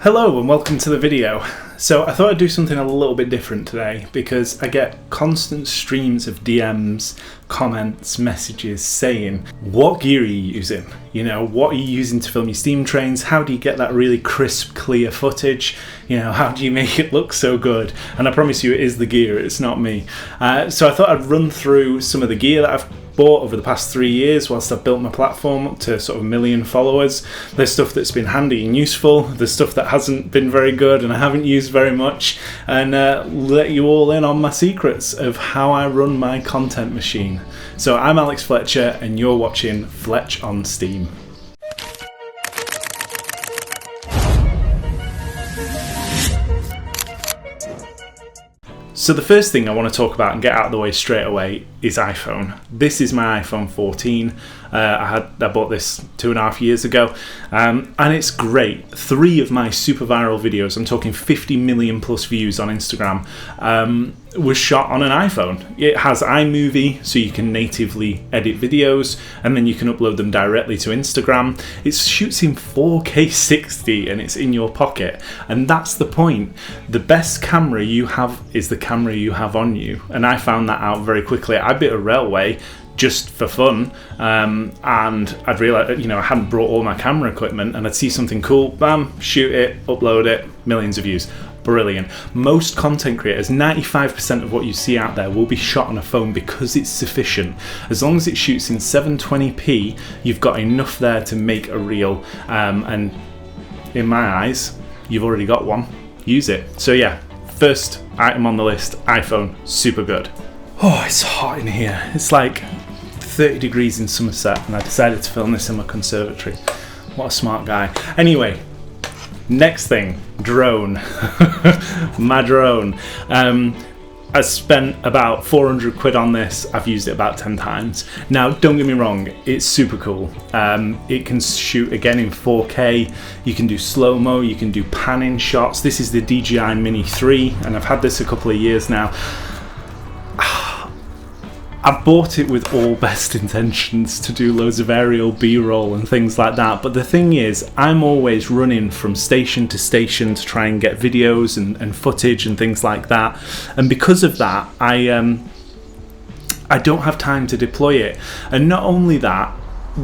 Hello and welcome to the video. So I thought I'd do something a little bit different today because I get constant streams of DMs, comments, messages saying, what gear are you using? You know, what are you using to film your steam trains? How do you get that really crisp, clear footage? You know, how do you make it look so good? And I promise you it is the gear, it's not me. So I thought I'd run through some of the gear that I've bought over the past 3 years whilst I've built my platform up to sort of 1 million followers. There's stuff that's been handy and useful, there's stuff that hasn't been very good and I haven't used very much, and let you all in on my secrets of how I run my content machine. So I'm Alex Fletcher and you're watching Fletch on Steam. So the first thing I want to talk about and get out of the way straight away is iPhone. This is my iPhone 14. I bought this 2.5 years ago, and it's great. 3 of my super viral videos, I'm talking 50 million plus views on Instagram, was shot on an iPhone. It has iMovie, so you can natively edit videos, and then you can upload them directly to Instagram. It shoots in 4K 60, and it's in your pocket. And that's the point. The best camera you have is the camera you have on you. And I found that out very quickly. I bit a railway just for fun, and I'd realised, you know, I hadn't brought all my camera equipment, and I'd see something cool, bam, shoot it, upload it, millions of views. Brilliant. Most content creators, 95% of what you see out there will be shot on a phone because it's sufficient. As long as it shoots in 720p, you've got enough there to make a reel, and in my eyes, you've already got one. Use it. So yeah, first item on the list, iPhone, super good. Oh, it's hot in here. It's like 30 degrees in Somerset, and I decided to film this in my conservatory. What a smart guy. Anyway, next thing, drone. My drone. I spent about 400 quid on this. I've used it about 10 times. Now, don't get me wrong, it's super cool. It can shoot again in 4K. You can do slow-mo, you can do panning shots. This is the DJI Mini 3, and I've had this a couple of years now. I bought it with all best intentions to do loads of aerial B-roll and things like that, but the thing is, I'm always running from station to station to try and get videos and footage and things like that, and because of that, I don't have time to deploy it. And not only that,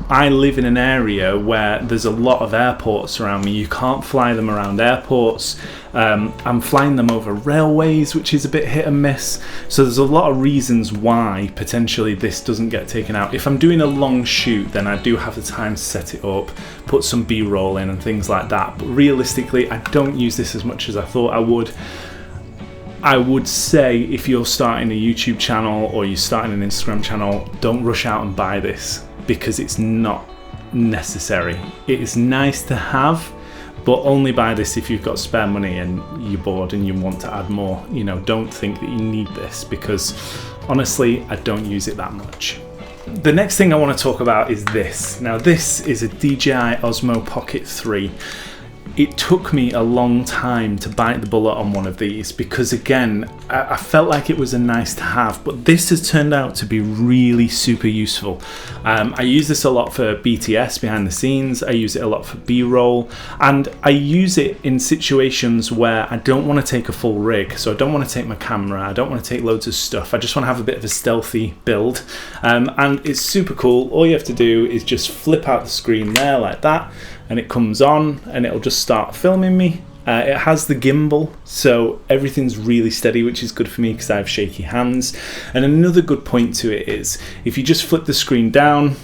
I live in an area where there's a lot of airports around me. You can't fly them around airports. I'm flying them over railways, which is a bit hit and miss. So there's a lot of reasons why potentially this doesn't get taken out. If I'm doing a long shoot, then I do have the time to set it up, put some B-roll in and things like that. But realistically, I don't use this as much as I thought I would. I would say if you're starting a YouTube channel or you're starting an Instagram channel, don't rush out and buy this, because it's not necessary. It is nice to have, but only buy this if you've got spare money and you're bored and you want to add more. You know, don't think that you need this, because honestly, I don't use it that much. The next thing I want to talk about is this. Now, this is a DJI Osmo Pocket 3. It took me a long time to bite the bullet on one of these because, again, I felt like it was a nice to have, but this has turned out to be really super useful. I use this a lot for BTS, behind the scenes. I use it a lot for B-roll, and I use it in situations where I don't want to take a full rig. So I don't want to take my camera, I don't want to take loads of stuff. I just want to have a bit of a stealthy build, and it's super cool. All you have to do is just flip out the screen there like that, and it comes on and it'll just start filming me. It has the gimbal, so everything's really steady, which is good for me because I have shaky hands. And another good point to it is, if you just flip the screen down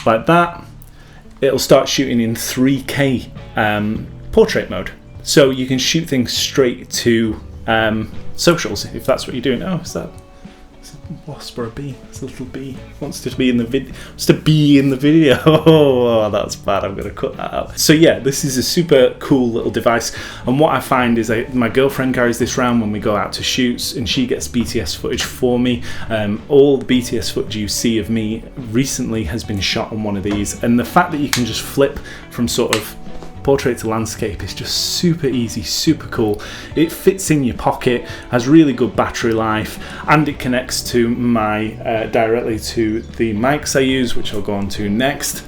like that, it'll start shooting in 3K portrait mode. So you can shoot things straight to socials if that's what you're doing. Oh, is that a wasp or a bee? It's a little bee. Wants to be in the video. Wants to be in the video. Oh, that's bad. I'm going to cut that out. So yeah, this is a super cool little device. And what I find is my girlfriend carries this around when we go out to shoots, and she gets BTS footage for me. All the BTS footage you see of me recently has been shot on one of these. And the fact that you can just flip from sort of portrait to landscape is just super easy, super cool. It fits in your pocket, has really good battery life, and it connects to my directly to the mics I use, which I'll go on to next.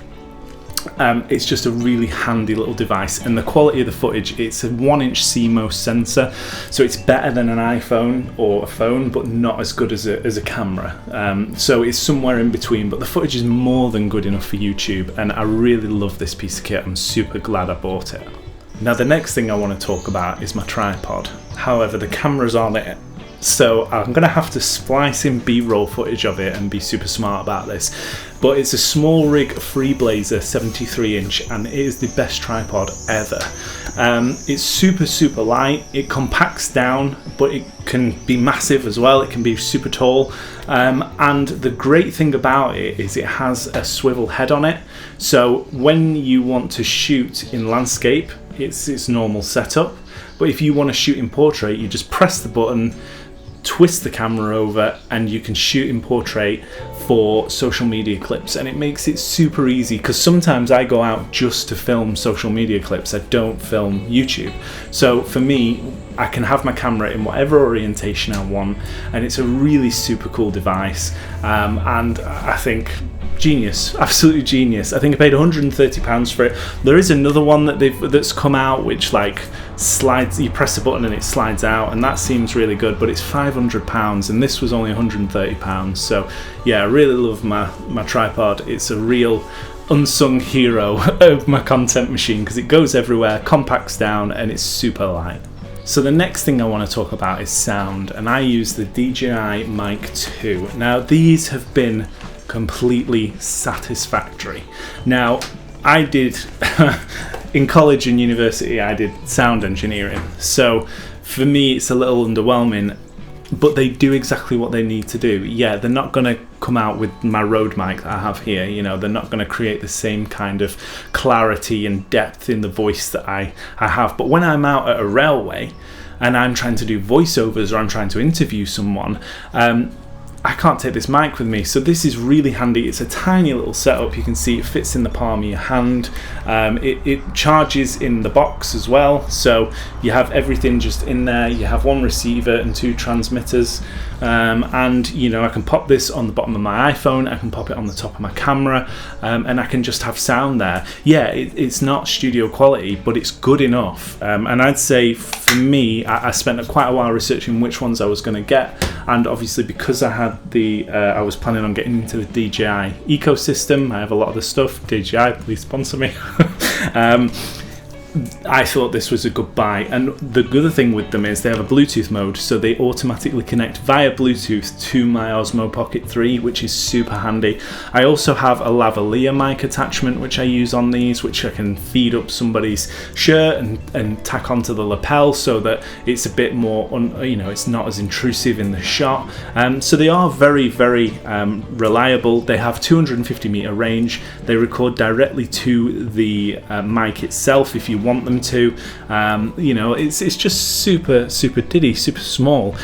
It's just a really handy little device, and the quality of the footage, it's a 1-inch CMOS sensor, so it's better than an iPhone or a phone, but not as good as a camera. So it's somewhere in between, but the footage is more than good enough for YouTube, and I really love this piece of kit. I'm super glad I bought it. Now the next thing I want to talk about is my tripod. However, the camera's on it, so I'm going to have to splice in B-roll footage of it and be super smart about this. But it's a Smallrig Freeblazer 73-inch, and it is the best tripod ever. It's super light, it compacts down, but it can be massive as well, it can be super tall. And the great thing about it is it has a swivel head on it, so when you want to shoot in landscape, it's its normal setup. But if you want to shoot in portrait, you just press the button, twist the camera over, and you can shoot in portrait for social media clips, and it makes it super easy, because sometimes I go out just to film social media clips, I don't film YouTube. So for me, I can have my camera in whatever orientation I want, and it's a really super cool device, and I think genius, absolutely genius. I think I paid £130 for it. There is another one that's come out which like slides, you press a button and it slides out, and that seems really good, but it's £500 and this was only £130. So yeah, I really love my tripod. It's a real unsung hero of my content machine, because it goes everywhere, compacts down, and it's super light. So the next thing I want to talk about is sound, and I use the DJI Mic 2. Now these have been completely satisfactory. Now I did in college and university, I did sound engineering, so for me it's a little underwhelming, but they do exactly what they need to do. Yeah, they're not going to come out with my Rode mic that I have here, you know, they're not going to create the same kind of clarity and depth in the voice that I have, but when I'm out at a railway and I'm trying to do voiceovers or I'm trying to interview someone, I can't take this mic with me, so this is really handy. It's a tiny little setup, you can see it fits in the palm of your hand. It charges in the box as well, so you have everything just in there. You have one receiver and 2 transmitters, and you know, I can pop this on the bottom of my iPhone, I can pop it on the top of my camera, and I can just have sound there. Yeah, it's not studio quality, but it's good enough, and I'd say for me, I spent quite a while researching which ones I was going to get, and obviously because I had I was planning on getting into the DJI ecosystem. I have a lot of the stuff. DJI, please sponsor me. I thought this was a good buy, and the other thing with them is they have a Bluetooth mode, so they automatically connect via Bluetooth to my Osmo Pocket 3, which is super handy. I also have a lavalier mic attachment which I use on these, which I can feed up somebody's shirt and tack onto the lapel, so that it's a bit more, you know, it's not as intrusive in the shot. So they are very reliable. They have 250 meter range. They record directly to the mic itself if you want them to. You know, it's just super diddy, super small.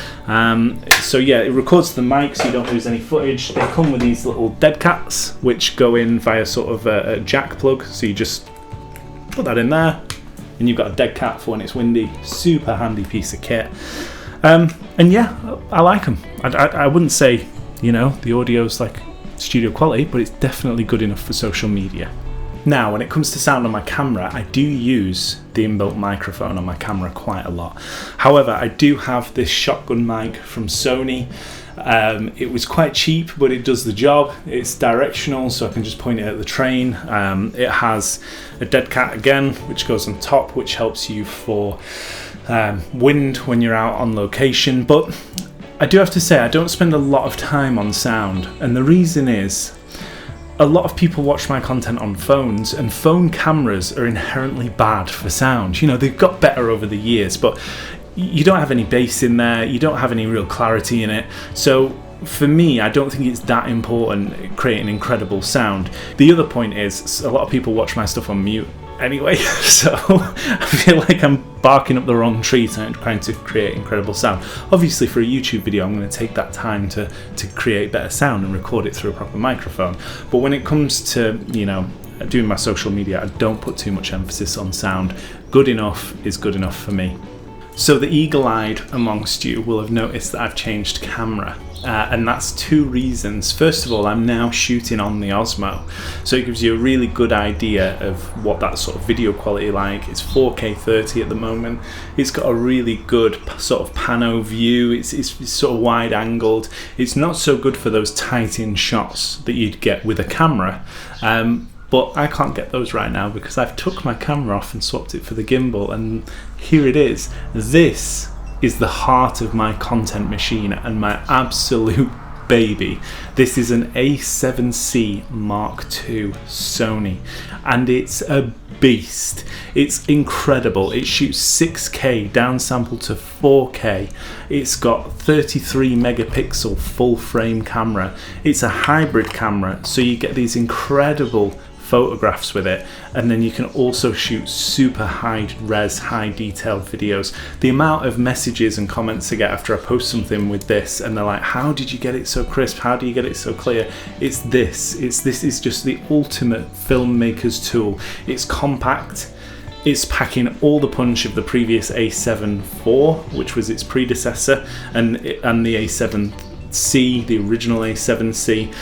So yeah, it records the mic so you don't lose any footage. They come with these little dead cats which go in via sort of a jack plug, so you just put that in there and you've got a dead cat for when it's windy. Super handy piece of kit. And yeah, I like them. I wouldn't say, you know, the audio's like studio quality, but it's definitely good enough for social media. Now, when it comes to sound on my camera, I do use the inbuilt microphone on my camera quite a lot. However, I do have this shotgun mic from Sony. It was quite cheap, but it does the job. It's directional, so I can just point it at the train. It has a dead cat again, which goes on top, which helps you for wind when you're out on location. But I do have to say, I don't spend a lot of time on sound, and the reason is, a lot of people watch my content on phones, and phone cameras are inherently bad for sound. You know, they've got better over the years, but you don't have any bass in there, you don't have any real clarity in it. So for me, I don't think it's that important creating incredible sound. The other point is, a lot of people watch my stuff on mute anyway, so I feel like I'm barking up the wrong tree trying to create incredible sound. Obviously for a YouTube video I'm going to take that time to create better sound and record it through a proper microphone, but when it comes to, you know, doing my social media, I don't put too much emphasis on sound. Good enough is good enough for me. So the eagle-eyed amongst you will have noticed that I've changed camera. And that's two reasons. First of all, I'm now shooting on the Osmo, so it gives you a really good idea of what that sort of video quality like. It's 4K 30 at the moment. It's got a really good sort of pano view. It's sort of wide angled. It's not so good for those tight in shots that you'd get with a camera. But I can't get those right now because I've took my camera off and swapped it for the gimbal, and here it is. This is the heart of my content machine and my absolute baby. This is an A7C Mark II Sony, and it's a beast. It's incredible. It shoots 6K downsample to 4K. It's got 33 megapixel full frame camera. It's a hybrid camera, so you get these incredible photographs with it, and then you can also shoot super high res, high detailed videos. The amount of messages and comments I get after I post something with this, and they're like, how did you get it so crisp, how do you get it so clear? This is just the ultimate filmmaker's tool. It's compact, it's packing all the punch of the previous A7 IV, which was its predecessor, and the A7C, the original A7C.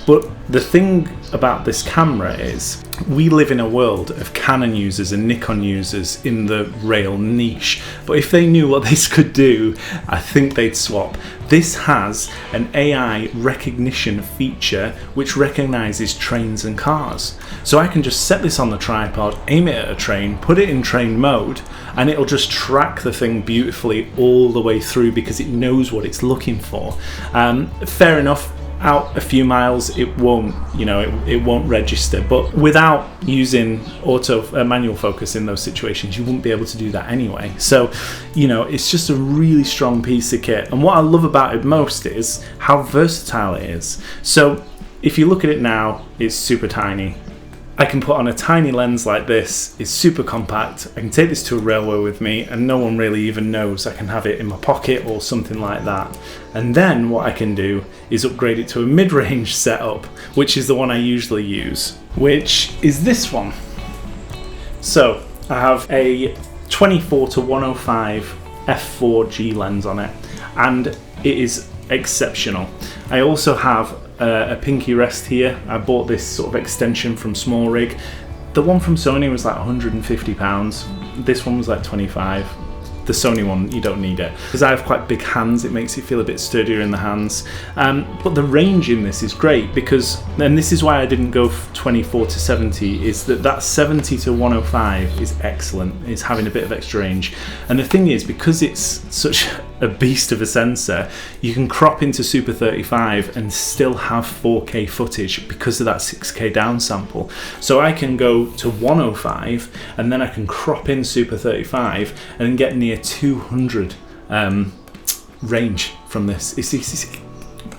But the thing about this camera is we live in a world of Canon users and Nikon users in the rail niche, but if they knew what this could do, I think they'd swap. This has an AI recognition feature which recognizes trains and cars. So I can just set this on the tripod, aim it at a train, put it in train mode, and it'll just track the thing beautifully all the way through because it knows what it's looking for. Fair enough, out a few miles it won't, it won't register, but without using manual focus in those situations, you wouldn't be able to do that anyway. So it's just a really strong piece of kit, and what I love about it most is how versatile it is. So if you look at it now, it's super tiny. I can put on a tiny lens like this. It's super compact. I can take this to a railway with me and no one really even knows. I can have it in my pocket or something like that. And then what I can do is upgrade it to a mid-range setup, which is the one I usually use, which is this one. So I have a 24-105 f4G lens on it, and it is exceptional. I also have a pinky rest here. I bought this sort of extension from Smallrig. The one from Sony was like £150. This one was like 25. The Sony one, you don't need it. Because I have quite big hands, it makes it feel a bit sturdier in the hands. But the range in this is great because, and this is why I didn't go 24-70, is that 70 to 105 is excellent. It's having a bit of extra range. And the thing is, because it's such a beast of a sensor, you can crop into Super 35 and still have 4K footage because of that 6K downsample. So I can go to 105 and then I can crop in Super 35 and get near 200 range from this.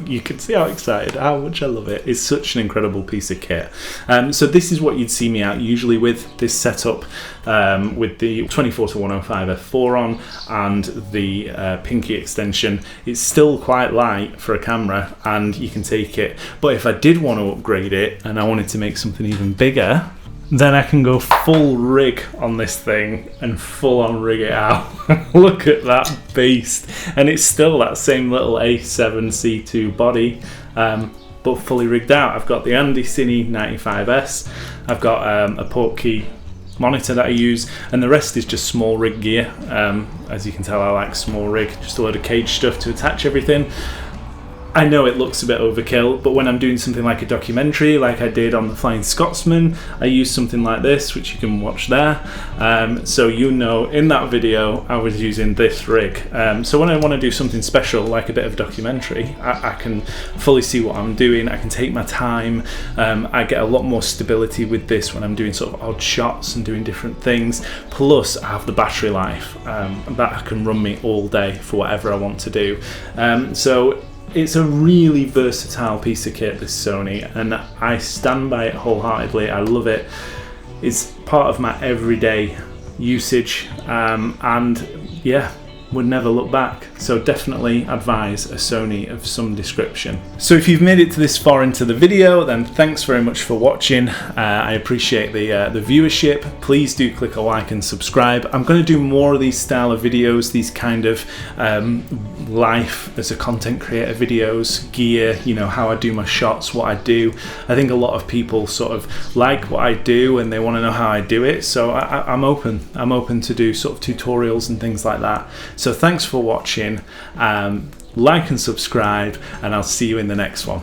You can see how excited, how much I love it. It's such an incredible piece of kit. So this is what you'd see me out usually with this setup, with the 24-105 f4 on and the pinky extension. It's still quite light for a camera and you can take it. But if I did want to upgrade it and I wanted to make something even bigger, then I can go full rig on this thing and full on rig it out. Look at that beast. And it's still that same little A7C2 body, but fully rigged out. I've got the Andy Cine 95S. I've got a Portkey monitor that I use, and the rest is just Smallrig gear. As you can tell, I like Smallrig, just a load of cage stuff to attach everything. I know it looks a bit overkill, but when I'm doing something like a documentary, like I did on the Flying Scotsman, I use something like this, which you can watch there. So in that video, I was using this rig. So when I want to do something special, like a bit of a documentary, I can fully see what I'm doing. I can take my time. I get a lot more stability with this when I'm doing sort of odd shots and doing different things. Plus, I have the battery life that can run me all day for whatever I want to do. So it's a really versatile piece of kit, this Sony, and I stand by it wholeheartedly. I love it. It's part of my everyday usage, and yeah, would never look back. So definitely advise a Sony of some description. So if you've made it to this far into the video, then thanks very much for watching. I appreciate the viewership. Please do click a like and subscribe. I'm going to do more of these style of videos, these kind of life as a content creator videos, gear, you know, how I do my shots, what I do. I think a lot of people sort of like what I do and they want to know how I do it. So I'm open to do sort of tutorials and things like that. So thanks for watching. Like and subscribe, and I'll see you in the next one.